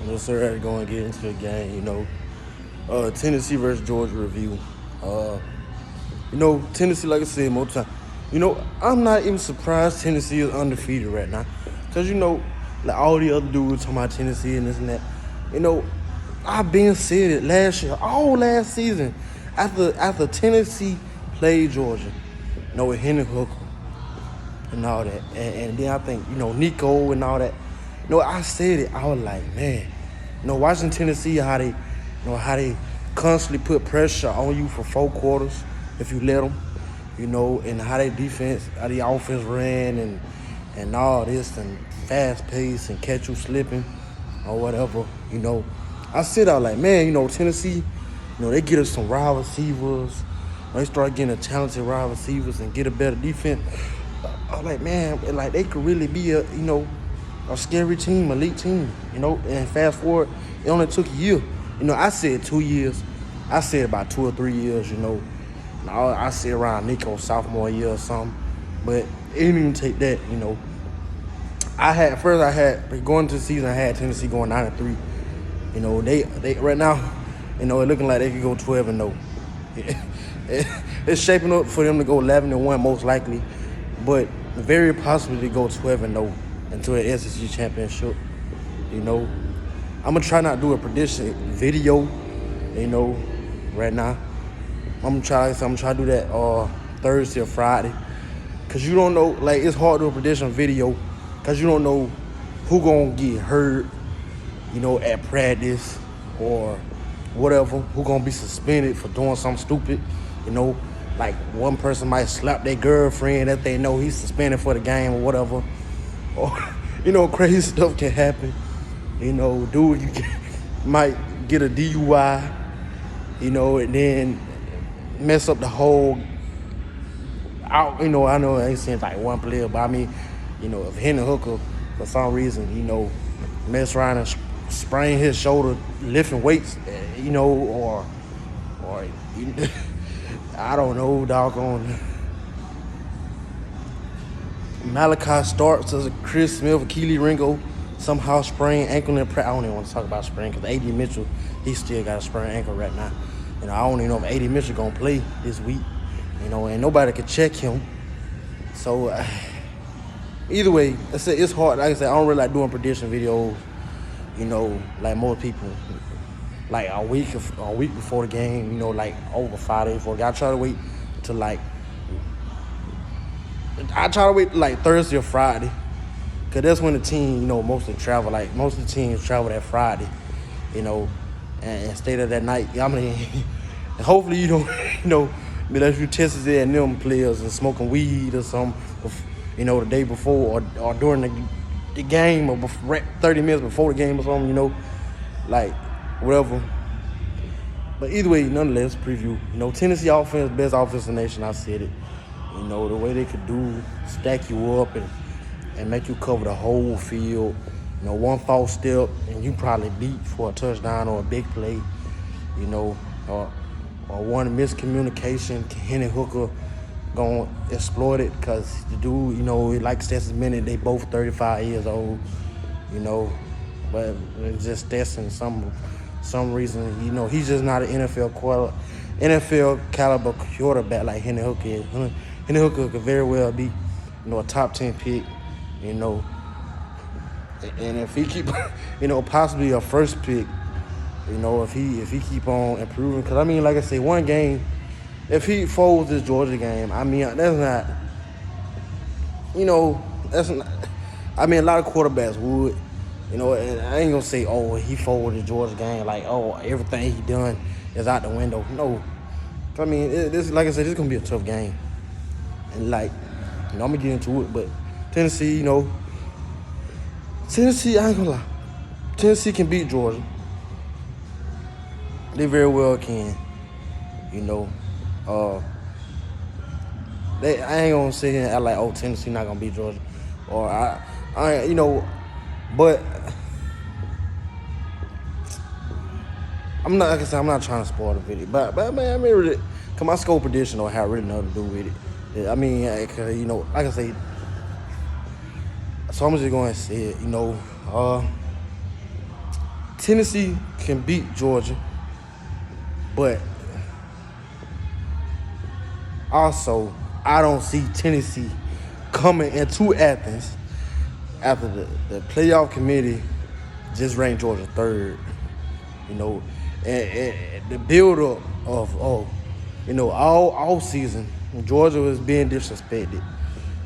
Yes, sir. Had to go and get into the game. Tennessee versus Georgia review. Uh, Tennessee, like I said more time. I'm not even surprised Tennessee is undefeated right now, cause like all the other dudes talking about Tennessee and this and that. You know, I've been said it last year, all last season, after Tennessee played Georgia. With Henry Hooker and all that, and then I think Nico and all that. I said it. I was like, man, watching Tennessee how they constantly put pressure on you for 4 quarters if you let them, and how the offense ran and all this and fast pace and catch you slipping or whatever. I said I was like, man, Tennessee, they get us some wide receivers. They start getting a talented wide receivers and get a better defense. I was like, man, like they could really be a scary team, elite team, and fast forward, it only took a year. I said 2 years. I said about 2 or 3 years, I said around Nico's sophomore year or something. But it didn't even take that, going into the season, I had Tennessee going 9-3. They right now, it looking like they could go 12-0. It's shaping up for them to go 11-1 most likely, but very possibly to go 12-0 into the SEC championship. I'm gonna try not to do a prediction video, right now. I'm gonna try to do that Thursday or Friday, cause you don't know. Like it's hard to do a prediction video, cause you don't know who gonna get hurt, at practice or whatever. Who gonna be suspended for doing something stupid, like one person might slap their girlfriend that they know he's suspended for the game or whatever, or crazy stuff can happen. Might get a DUI, and then mess up the whole out. I know I ain't saying like one player, but I mean, if Henry Hooker for some reason, mess around and sprain his shoulder lifting weights, or I don't know, doggone. Malachi starts as a Chris Smith, Keely Ringo somehow sprained ankle in practice. I don't even want to talk about sprain because A.D. Mitchell, he still got a sprained ankle right now. I don't even know if A.D. Mitchell gonna play this week. And nobody can check him. So either way, it's hard. Like I said, I don't really like doing prediction videos. Like most people, like a week before the game. Like over 5 days before. I try to wait till like Thursday or Friday. Cause that's when the team, mostly travel. Like most of the teams travel that Friday, and stay there that night. I mean, hopefully you don't, unless you tested there and them players and smoking weed or something, the day before or during the game or 30 minutes before the game or something, like whatever. But either way, nonetheless, preview. Tennessee offense, best offense in the nation. I said it. The way they could stack you up and make you cover the whole field. One false step and you probably beat for a touchdown or a big play, or one miscommunication. Henry Hooker gonna exploit it because the dude, like Stetson Bennett, they both 35 years old, but it's just Stetson some reason, he's just not an NFL caliber quarterback like Henry Hooker is. Henry Hooker could very well be, a top 10 pick, and if he keep, possibly a first pick, if he keep on improving. Because I mean, like I say, one game, if he folds this Georgia game, I mean, that's not. I mean, a lot of quarterbacks would, and I ain't gonna say, oh, he folded the Georgia game, like, oh, everything he done is out the window. No, I mean, this, like I said, this is gonna be a tough game, and like, I'm gonna get into it, but Tennessee, Tennessee, I ain't gonna lie, Tennessee can beat Georgia. They very well can, I ain't gonna sit here and act like, oh, Tennessee not gonna beat Georgia, or but I'm not, like I said, I'm not trying to spoil the video, but man, I mean, really, cause my score prediction don't have really nothing to do with it. I mean, like I say, so I'm just going to say it, Tennessee can beat Georgia, but also I don't see Tennessee coming into Athens after the playoff committee just ranked Georgia third. You know, and the build-up of, all season, Georgia was being disrespected.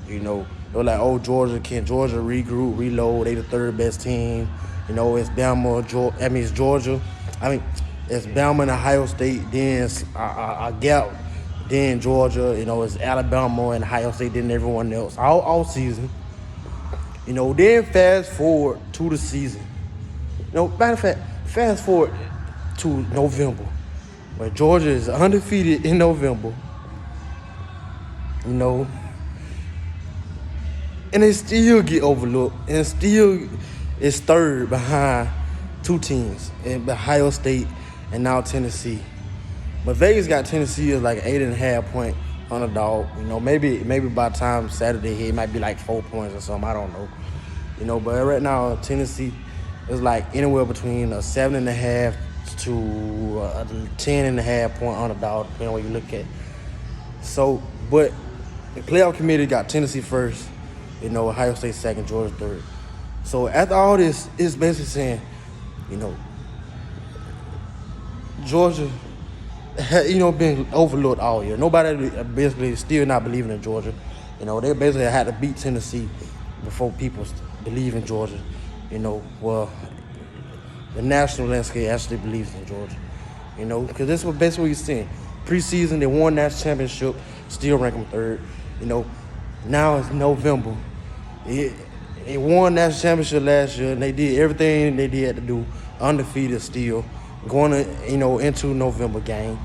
You know, they were like, can Georgia regroup, reload? They the third best team. You know, it's Bama, it's Georgia. It's Bama and Ohio State, then it's a gap, then Georgia. You know, it's Alabama and Ohio State, then everyone else. All season. You know, then fast forward to the season. You know, matter of fact, fast forward to November, where Georgia is undefeated in November. You know, and they still get overlooked, and still is third behind two teams, in Ohio State and now Tennessee. But Vegas got Tennessee as like an 8.5 point underdog. You know, maybe by the time Saturday hit, it might be like 4 points or something. I don't know. You know, but right now Tennessee is like anywhere between a 7.5 to a 10.5 point underdog, depending on what you look at. So, but the playoff committee got Tennessee first. You know, Ohio State second, Georgia third. So after all this, it's basically saying, you know, Georgia, been overlooked all year. Nobody basically still not believing in Georgia. You know, they basically had to beat Tennessee before people believe in Georgia. You know, well, the national landscape actually believes in Georgia. You know, because this is basically what you're seeing. Preseason, they won national championship, still rank them third. You know, now it's November. They won national championship last year, and they did everything they did to do, undefeated still, going into November game,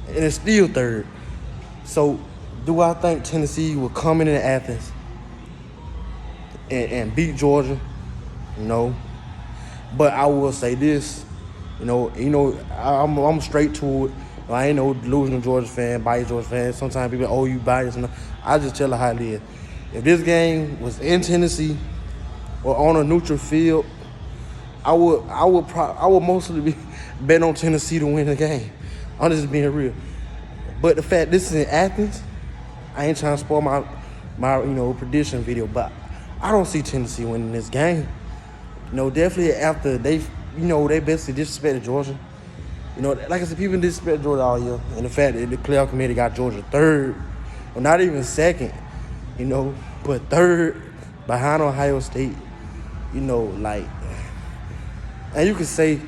and it's still third. So, do I think Tennessee will come in Athens and beat Georgia? No. But I will say this, I'm straight to it. I ain't no delusional Georgia fan, biased Georgia fan. Sometimes people, you biased. I just tell her how it is. If this game was in Tennessee or on a neutral field, I would mostly be bet on Tennessee to win the game. I'm just being real. But the fact this is in Athens, I ain't trying to spoil my prediction video, but I don't see Tennessee winning this game. Definitely after they basically disrespected Georgia. Like I said, people disrespect Georgia all year, and the fact that the playoff committee got Georgia third, or not even second, but third behind Ohio State. And you could say,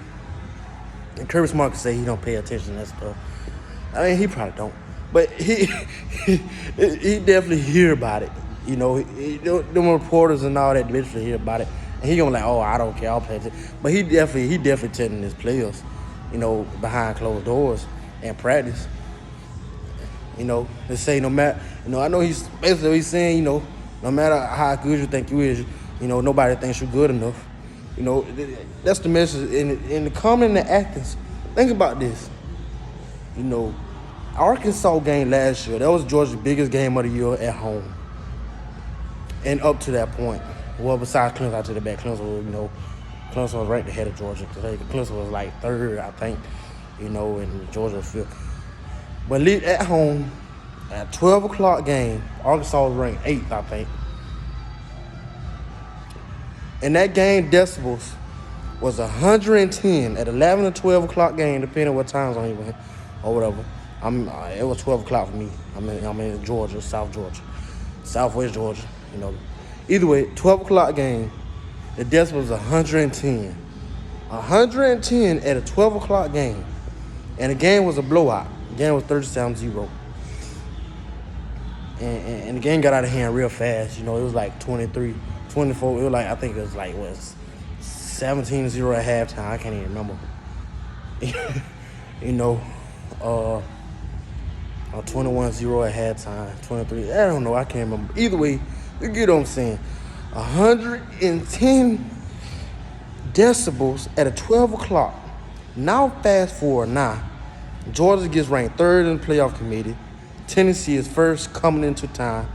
and Kirby Smart could say he don't pay attention to that stuff. I mean, he probably don't, but he definitely hear about it. Them reporters and all that eventually hear about it, and he gonna I don't care, I'll pay attention. But he definitely telling his players, behind closed doors and practice. They say no matter, I know he's saying, no matter how good you think you is, nobody thinks you're good enough. That's the message. In the coming to Athens, think about this. Arkansas game last year, that was Georgia's biggest game of the year at home. And up to that point, well, besides Clemson, out to the back, Clemson was ranked ahead of Georgia. Clemson was like third, I think, and Georgia was fifth. But at home, at 12 o'clock game, Arkansas was ranked 8th, I think. And that game decibels was 110 at 11 or 12 o'clock game, depending on what time zone you went or whatever. It was 12 o'clock for me. I'm in Georgia, Southwest Georgia. Either way, 12 o'clock game, the decibel was 110. 110 at a 12 o'clock game. And the game was a blowout. The game was 37-0. And the game got out of hand real fast. It was like 23, 24. It was like, I think it was like, 17-0 at halftime. I can't even remember. 21-0 at halftime. 23. I don't know. I can't remember. Either way, you get what I'm saying. 110 decibels at a 12 o'clock. Now fast forward now. Georgia gets ranked third in the playoff committee. Tennessee is first coming into town.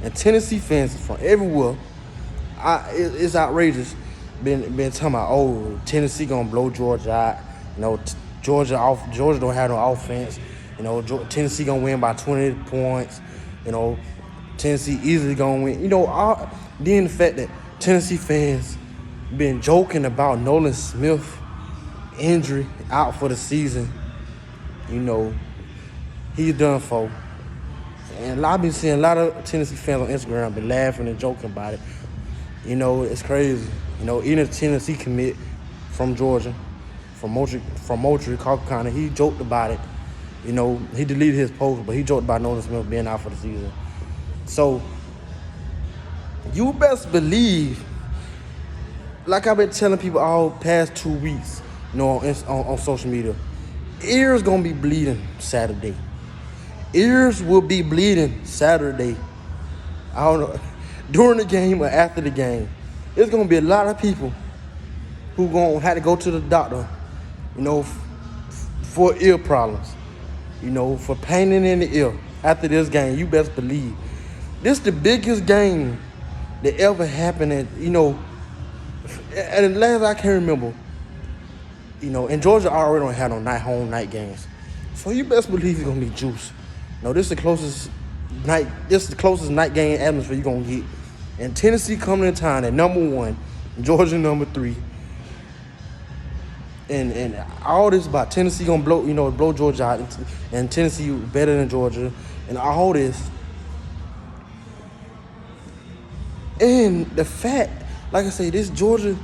And Tennessee fans from everywhere, it's outrageous. been talking about, oh, Tennessee gonna blow Georgia out. You know, Georgia don't have no offense. You know, Tennessee gonna win by 20 points. You know, Tennessee easily gonna win. You know, then the fact that Tennessee fans been joking about Nolan Smith injury out for the season. You know, he's done for. And I've been seeing a lot of Tennessee fans on Instagram been laughing and joking about it. You know, it's crazy. You know, even if Tennessee commit from Georgia, from Moultrie, Cobb County, he joked about it. You know, he deleted his post, but he joked about Nolan Smith being out for the season. So, you best believe, like I've been telling people all past 2 weeks, you know, on social media, ears gonna be bleeding Saturday. Ears will be bleeding Saturday. I don't know, during the game or after the game. There's gonna be a lot of people who gonna have to go to the doctor, you know, for ear problems, you know, for pain in the ear after this game. You best believe. This the biggest game that ever happened at, you know, and last I can remember, you know, and Georgia already don't have no home night games. So you best believe it's gonna be juice. No, this is the closest night game atmosphere you're gonna get. And Tennessee coming in town at number 1, Georgia number 3. And all this about Tennessee gonna blow Georgia out, and Tennessee better than Georgia, and all this. And the fact, like I say, this Georgia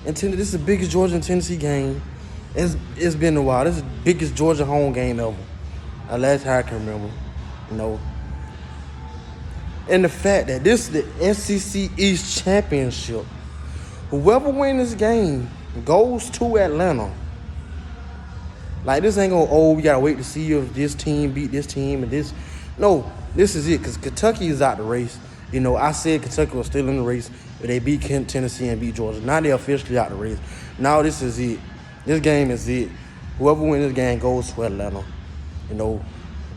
and Tennessee, this is the biggest Georgia and Tennessee game. It's been a while. This is the biggest Georgia home game ever. Last time I can remember, you know. And the fact that this is the SEC East Championship. Whoever wins this game goes to Atlanta. Like, this ain't gonna, we gotta wait to see if this team beat this team and this. No, this is it, because Kentucky is out the race. You know, I said Kentucky was still in the race, but they beat Tennessee and beat Georgia. Now they're officially out the race. Now this is it. This game is it. Whoever wins this game goes to Atlanta. You know,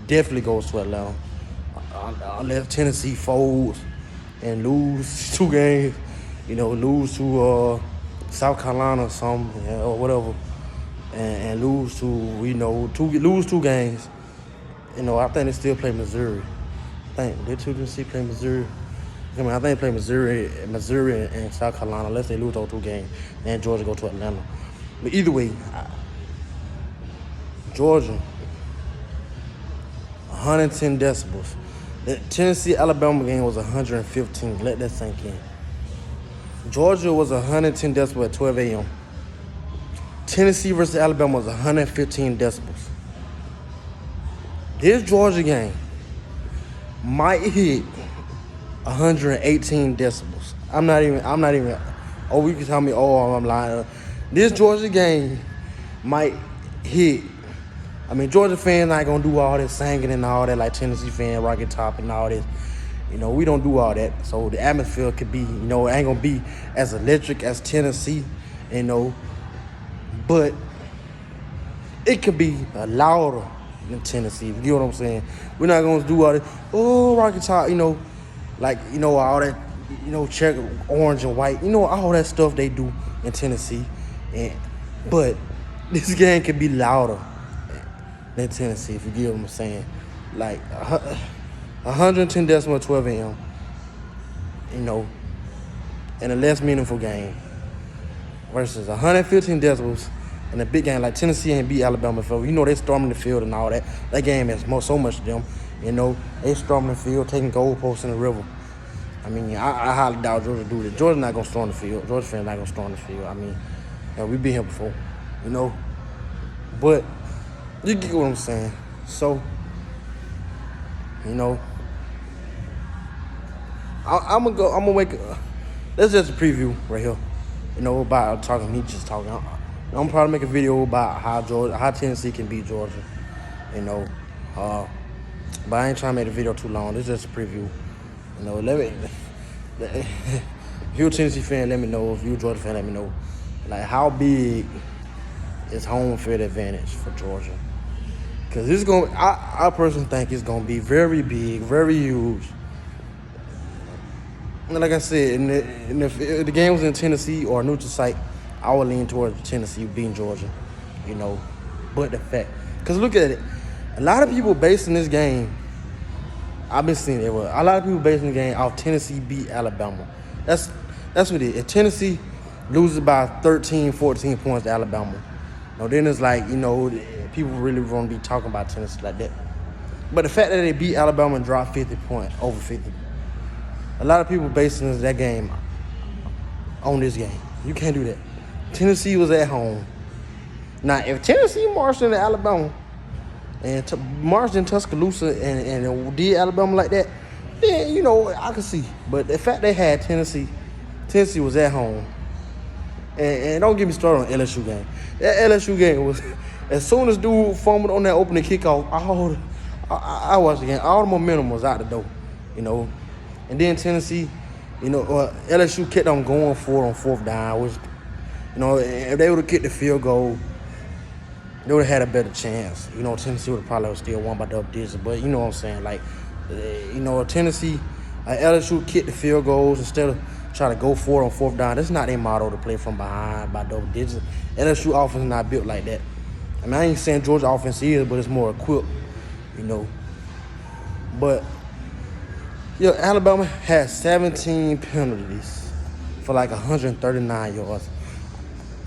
definitely goes to Atlanta. Unless Tennessee folds and lose 2 games, you know, lose to South Carolina or something, or whatever, and lose to, you know, lose 2 games. You know, I think they still play Missouri. They Tennessee play Missouri. I think they play Missouri and South Carolina, unless they lose those 2 games, and Georgia go to Atlanta. But either way, Georgia, 110 decibels. The Tennessee-Alabama game was 115. Let that sink in. Georgia was 110 decibels at 12 a.m. Tennessee versus Alabama was 115 decibels. This Georgia game might hit 118 decibels. I'm not even, oh, you can tell me, oh, I'm lying. This Georgia game might hit. I mean, Georgia fans not going to do all this singing and all that like Tennessee fans, Rocket Top and all this. You know, we don't do all that. So the atmosphere could be, you know, it ain't going to be as electric as Tennessee, you know. But it could be louder than Tennessee, if you get what I'm saying. We're not going to do all this, oh, Rocket Top, you know, like, you know, all that, you know, check orange and white. You know, all that stuff they do in Tennessee. But this game could be louder than Tennessee, if you get what I'm saying. Like 110 decibels at 12 a.m., you know, in a less meaningful game versus 115 decibels in a big game like Tennessee ain't beat Alabama before. You know, they storming the field and all that. That game has so much to them. You know, they storming the field, taking goalposts in the river. I mean, I highly doubt Georgia do that. Georgia's not going to storm the field. Georgia fans not going to storm the field. I mean, you know, we've been here before, you know. But you get what I'm saying. So, you know, I'm gonna wake up. That's just a preview right here. You know, about me just talking. I'm probably make a video about how Tennessee can beat Georgia. You know, but I ain't trying to make the video too long. This is just a preview. You know, if you're a Tennessee fan, let me know. If you're a Georgia fan, let me know. Like, how big is home field advantage for Georgia? Because it's going, I personally think it's going to be very big, very huge. like I said, and if the game was in Tennessee or a neutral site, I would lean towards Tennessee beating Georgia, you know. But the fact, because look at it, a lot of people basing this game, I've been seeing it, a lot of people basing the game off Tennessee beat Alabama. That's what it is. If Tennessee loses by 13, 14 points to Alabama, then it's like, people really want to be talking about Tennessee like that. But the fact that they beat Alabama and dropped 50 points, over 50, a lot of people basing that game on this game. You can't do that. Tennessee was at home. Now, if Tennessee marched into Alabama and marched in Tuscaloosa and did Alabama like that, then, I could see. But the fact they had Tennessee was at home. And don't get me started on LSU game. That LSU game was, as soon as dude fumbled on that opening kickoff, I watched the game. All the momentum was out the door, And then Tennessee, LSU kept on going for it on fourth down, which, if they would have kicked the field goal, they would have had a better chance. Tennessee would have probably still won by double digits. But you know what I'm saying? Like, Tennessee, LSU kicked the field goals instead of trying to go for it on fourth down. That's not their motto, to play from behind by double digits. LSU offense is not built like that. I mean, I ain't saying Georgia offense is, but it's more equipped, But, Alabama had 17 penalties for like 139 yards.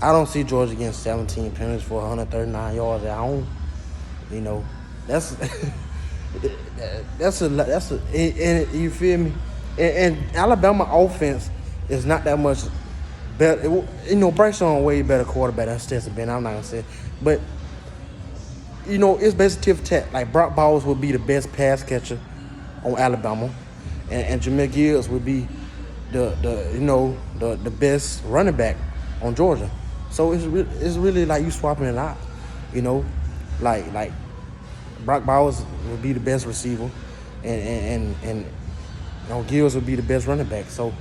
I don't see Georgia getting 17 penalties for 139 yards at home. That's and you feel me? And Alabama offense is not that much better. Bryce Young way better quarterback than Stetson Bennett. I'm not gonna say, but it's basically tit for tat. Like Brock Bowers would be the best pass catcher on Alabama, and Jahmyr Gibbs would be the best running back on Georgia. So it's really like you swapping it out, like Brock Bowers would be the best receiver, and Gibbs would be the best running back. So,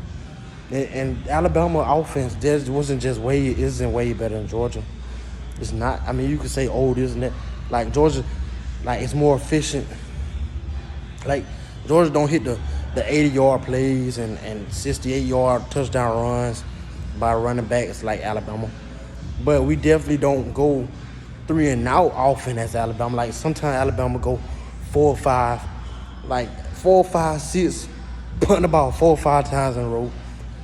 and Alabama offense isn't way better than Georgia. It's not. I mean, you could say old, isn't it? Like Georgia, like it's more efficient. Like Georgia don't hit the 80-yard plays and 68-yard touchdown runs by running backs like Alabama. But we definitely don't go 3 and out often as Alabama. Like sometimes Alabama go 4 or 5, like 4 or 5, 6, punting the ball 4 or 5 times in a row.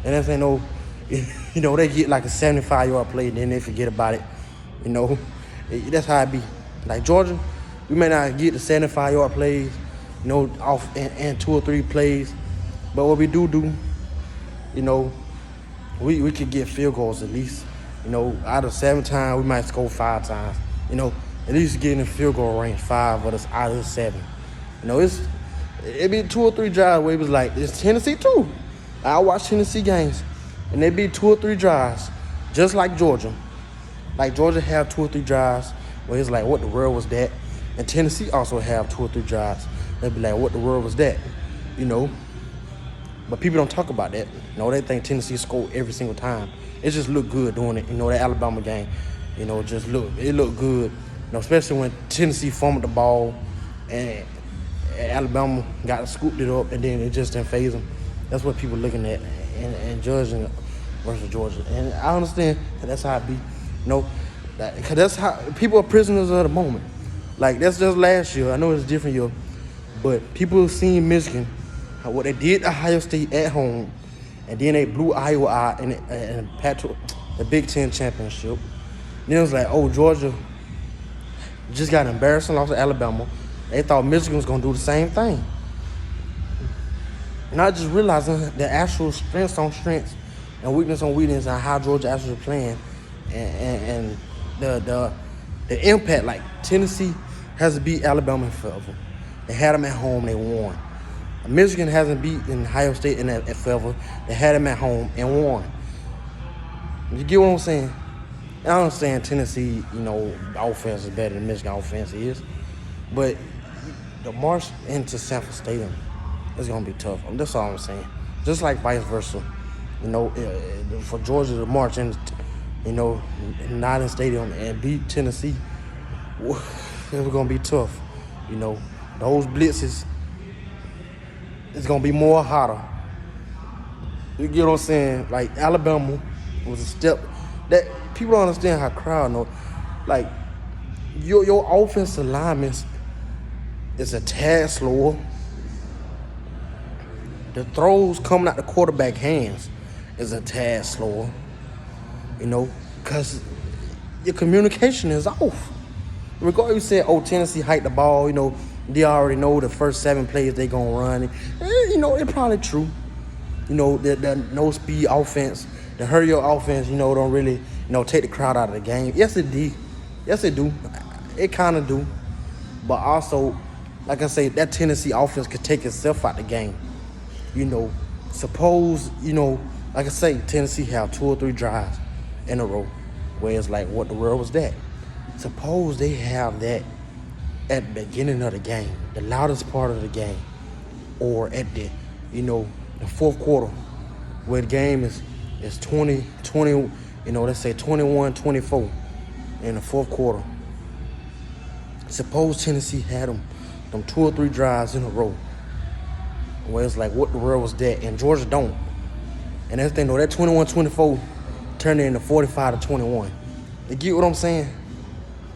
And that's they get like a 75-yard play and then they forget about it. That's how it be. Like Georgia, we may not get the 75-yard plays, off and 2 or 3 plays. But what we do, we could get field goals at least. Out of 7 times, we might score 5 times. At least getting in field goal range 5 out of the 7. It be 2 or 3 drives where it was like, it's Tennessee too. I watch Tennessee games, and they be 2 or 3 drives, just like Georgia. Like Georgia have 2 or 3 drives where it's like, what the world was that? And Tennessee also have 2 or 3 drives. They be like, what the world was that? But people don't talk about that. They think Tennessee scored every single time. It just looked good doing it. That Alabama game, it looked good. Especially when Tennessee fumbled the ball and Alabama scooped it up and then it just didn't faze them. That's what people looking at and judging versus Georgia. And I understand that's how it be. Because that's how people are prisoners of the moment. Like that's just last year. I know it's a different year, but people have seen Michigan, what they did to Ohio State at home, and then they blew Iowa out in the Big Ten championship. Then it was like, oh, Georgia just got an embarrassing loss to Alabama. They thought Michigan was going to do the same thing. Not just realizing the actual strengths on strengths and weakness on weakness and how Georgia actually playing and the impact. Like Tennessee has to beat Alabama forever. They had them at home, they won. Michigan hasn't beaten Ohio State in that forever. They had them at home and won. You get what I'm saying? And I'm saying Tennessee, offense is better than Michigan offense is. But the march into Sanford Stadium is going to be tough. That's all I'm saying. Just like vice versa. For Georgia to march in, Neyland Stadium and beat Tennessee, it's going to be tough. Those blitzes, it's going to be more hotter. You get what I'm saying? Like Alabama was a step that people don't understand how crowd know. Like your offensive linemen is a tad slower. The throws coming out the quarterback hands is a tad slower. You know, because your communication is off. Regardless, you said, oh, Tennessee hiked the ball, you know, they already know the first 7 plays they gonna run. You know, it's probably true. You know, the no-speed offense, the hurry-up offense, you know, don't really, you know, take the crowd out of the game. Yes, it did. Yes, it do. It kind of do. But also, like I say, that Tennessee offense could take itself out the game. You know, suppose, you know, like I say, Tennessee have 2 or 3 drives in a row where it's like, what the world was that? Suppose they have that at the beginning of the game, the loudest part of the game, or at the, you know, the fourth quarter, where the game is 20, you know, let's say 21-24 in the fourth quarter. Suppose Tennessee had them 2 or 3 drives in a row, where it's like, what the world was that? And Georgia don't. And that's the thing, though, that 21-24 turned into 45-21. You get what I'm saying?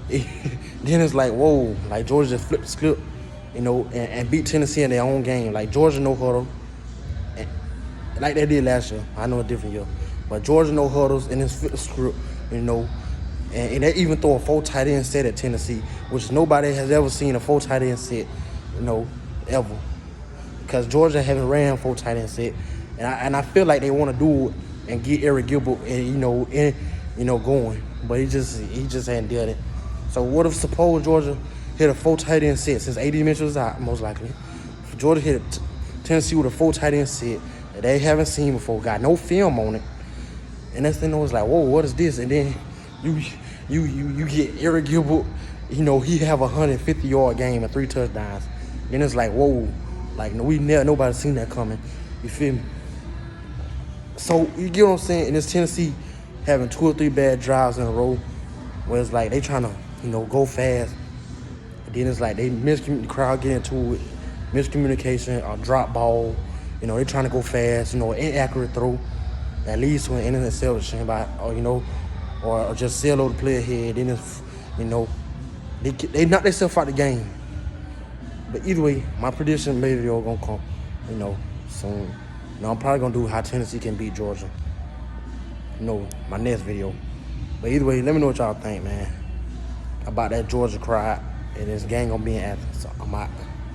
Then it's like, whoa, like Georgia just flipped the script, you know, and beat Tennessee in their own game. Like Georgia no huddle, and like they did last year. I know a different year, but Georgia no huddles and then flip the script, you know, and they even throw a 4 tight end set at Tennessee, which nobody has ever seen a 4 tight end set, you know, ever, because Georgia haven't ran 4 tight end set, and I feel like they want to do it and get Eric Gilbert and you know going, but he just hadn't done it. So what if suppose Georgia hit a 4 tight end set since AD Mitchell is out, most likely. If Georgia hit Tennessee with a 4 tight end set that they haven't seen before, got no film on it, and that's thing was like, whoa, what is this? And then you get Eric Gilbert, you know, he have a 150-yard game and 3 touchdowns. Then it's like, whoa, like nobody seen that coming. You feel me? So you get what I'm saying? And it's Tennessee having 2 or 3 bad drives in a row, where it's like they trying to, you know, go fast. And then it's like the crowd get into it, miscommunication, or drop ball. You know, they trying to go fast, you know, inaccurate throw. That leads to an interception by, or, you know, or just sell the play ahead. Then it's, you know, they knock themselves out the game. But either way, my prediction video gonna come, you know, soon. You know, I'm probably gonna do how Tennessee can beat Georgia. You know, my next video. But either way, let me know what y'all think, man, about that Georgia crowd and this game gonna be in Athens. So I'm out.